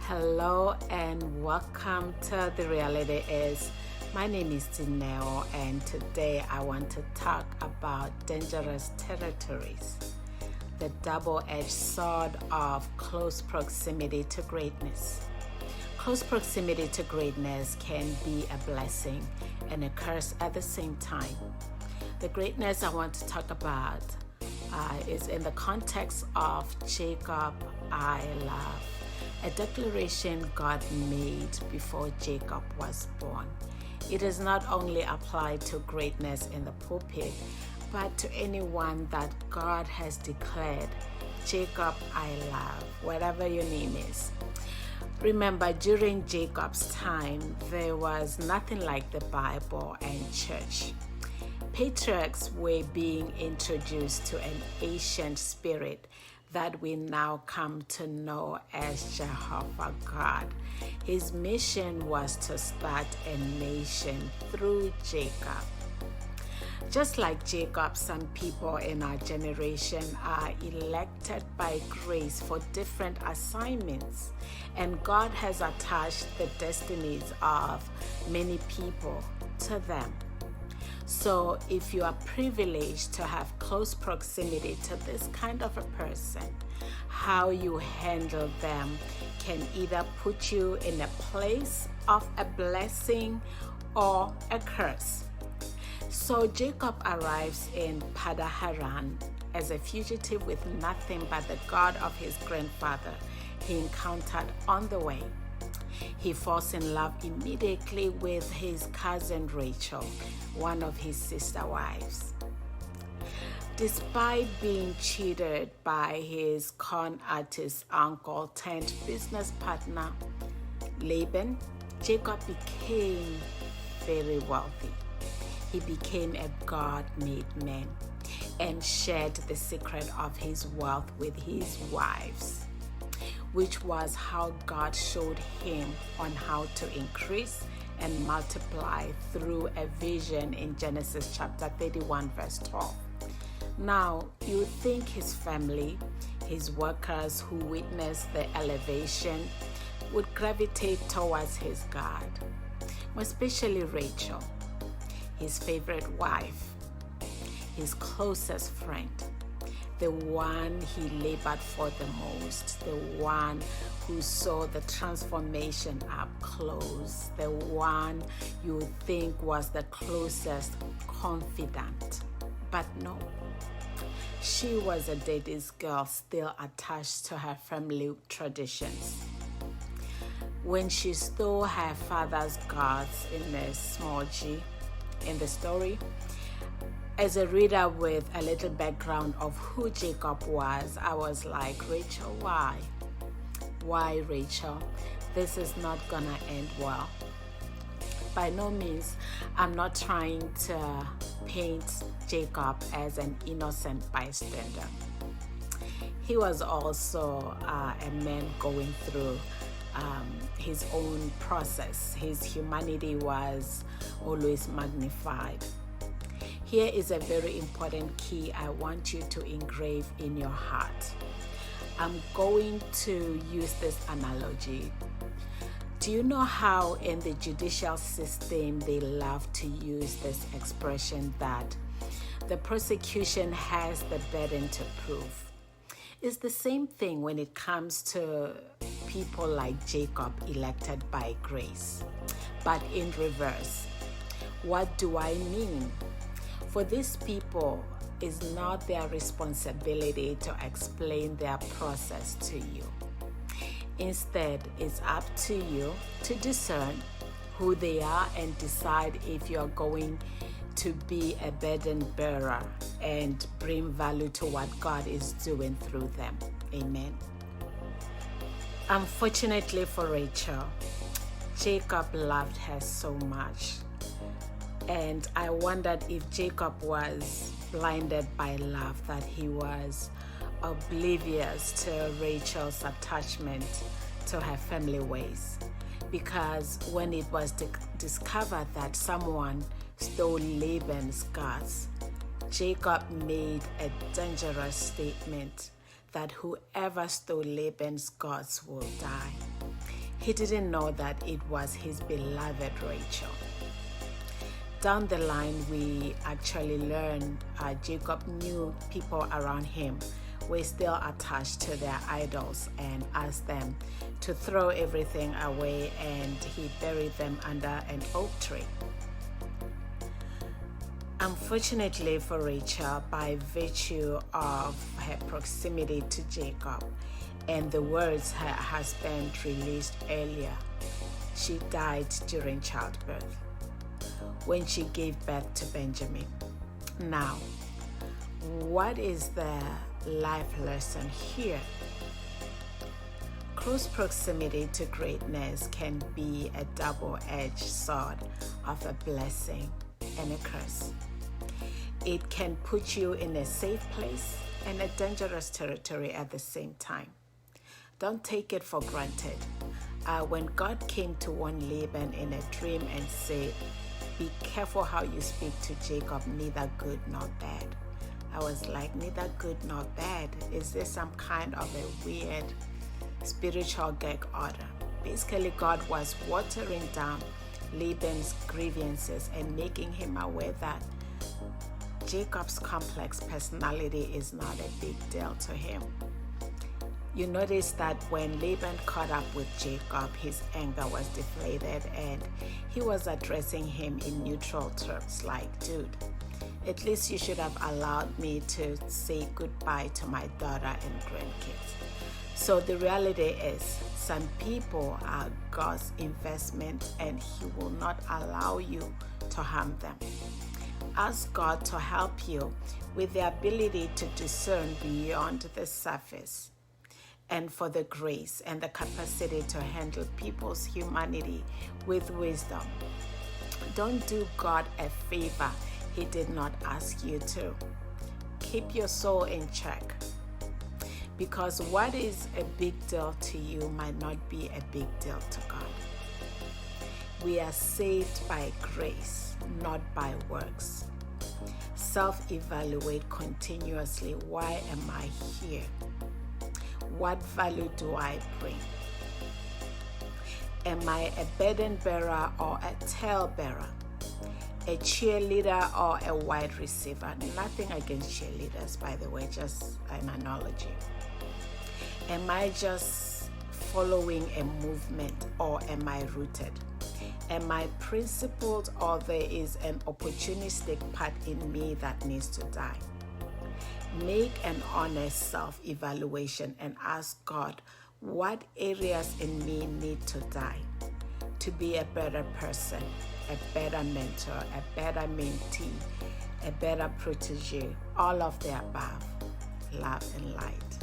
Hello and welcome to The Reality Is. My name is Dineo, and today I want to talk about dangerous territories, the double-edged sword of close proximity to greatness. Close proximity to greatness can be a blessing and a curse at the same time. The greatness I want to talk about is in the context of Jacob I love, a declaration God made before Jacob was born. It does not only apply to greatness in the pulpit, but to anyone that God has declared, Jacob I love, whatever your name is. Remember, during Jacob's time, there was nothing like the Bible and church. Patriarchs were being introduced to an ancient spirit that we now come to know as Jehovah God. His mission was to start a nation through Jacob. Just like Jacob, some people in our generation are elected by grace for different assignments, and God has attached the destinies of many people to them. So if you are privileged to have close proximity to this kind of a person, how you handle them can either put you in a place of a blessing or a curse. So Jacob arrives in Padan-Aram as a fugitive with nothing but the God of his grandfather he encountered on the way. He falls in love immediately with his cousin Rachel, one of his sister wives. Despite being cheated by his con artist uncle turned business partner Laban, Jacob became very wealthy. He became a God-made man and shared the secret of his wealth with his wives, which was how God showed him on how to increase and multiply through a vision in Genesis chapter 31 verse 12. Now, you would think his family, his workers who witnessed the elevation, would gravitate towards his God, especially Rachel, his favorite wife, his closest friend, the one he labored for the most, the one who saw the transformation up close, the one you would think was the closest confidant. But no, she was a daddy's girl still attached to her family traditions. When she stole her father's gods in a small g in the story, as a reader with a little background of who Jacob was, I was like, Rachel, why? Why, Rachel? This is not gonna end well. By no means, I'm not trying to paint Jacob as an innocent bystander. He was also a man going through his own process. His humanity was always magnified. Here is a very important key I want you to engrave in your heart. I'm going to use this analogy. Do you know how in the judicial system they love to use this expression that the prosecution has the burden to prove? It's the same thing when it comes to people like Jacob elected by grace, but in reverse. What do I mean? For these people, it's not their responsibility to explain their process to you. Instead, it's up to you to discern who they are and decide if you're going to be a burden bearer and bring value to what God is doing through them. Amen. Unfortunately for Rachel, Jacob loved her so much. And I wondered if Jacob was blinded by love, that he was oblivious to Rachel's attachment to her family ways. Because when it was discovered that someone stole Laban's gods, Jacob made a dangerous statement that whoever stole Laban's gods will die. He didn't know that it was his beloved Rachel. Down the line, we actually learn Jacob knew people around him were still attached to their idols and asked them to throw everything away, and he buried them under an oak tree. Unfortunately for Rachel, by virtue of her proximity to Jacob and the words her husband released earlier, she died during childbirth when she gave birth to Benjamin. Now, what is the life lesson here? Close proximity to greatness can be a double-edged sword of a blessing and a curse. It can put you in a safe place and a dangerous territory at the same time. Don't take it for granted. When God came to warn Laban in a dream and said, "Be careful how you speak to Jacob, neither good nor bad," I was like, neither good nor bad? Is this some kind of a weird spiritual gag order? Basically, God was watering down Laban's grievances and making him aware that Jacob's complex personality is not a big deal to him. You notice that when Laban caught up with Jacob, his anger was deflated and he was addressing him in neutral terms like, "Dude, at least you should have allowed me to say goodbye to my daughter and grandkids." So the reality is, some people are God's investment and He will not allow you to harm them. Ask God to help you with the ability to discern beyond the surface, and for the grace and the capacity to handle people's humanity with wisdom. Don't do God a favor He did not ask you to. Keep your soul in check, because what is a big deal to you might not be a big deal to God. We are saved by grace, not by works. Self-evaluate continuously. Why am I here? What value do I bring? Am I a burden bearer or a tale bearer? A cheerleader or a wide receiver? Nothing against cheerleaders, by the way, just an analogy. Am I just following a movement, or am I rooted? Am I principled, or there is an opportunistic part in me that needs to die? Make an honest self-evaluation and ask God, what areas in me need to die to be a better person, a better mentor, a better mentee, a better protege, all of the above. Love and light.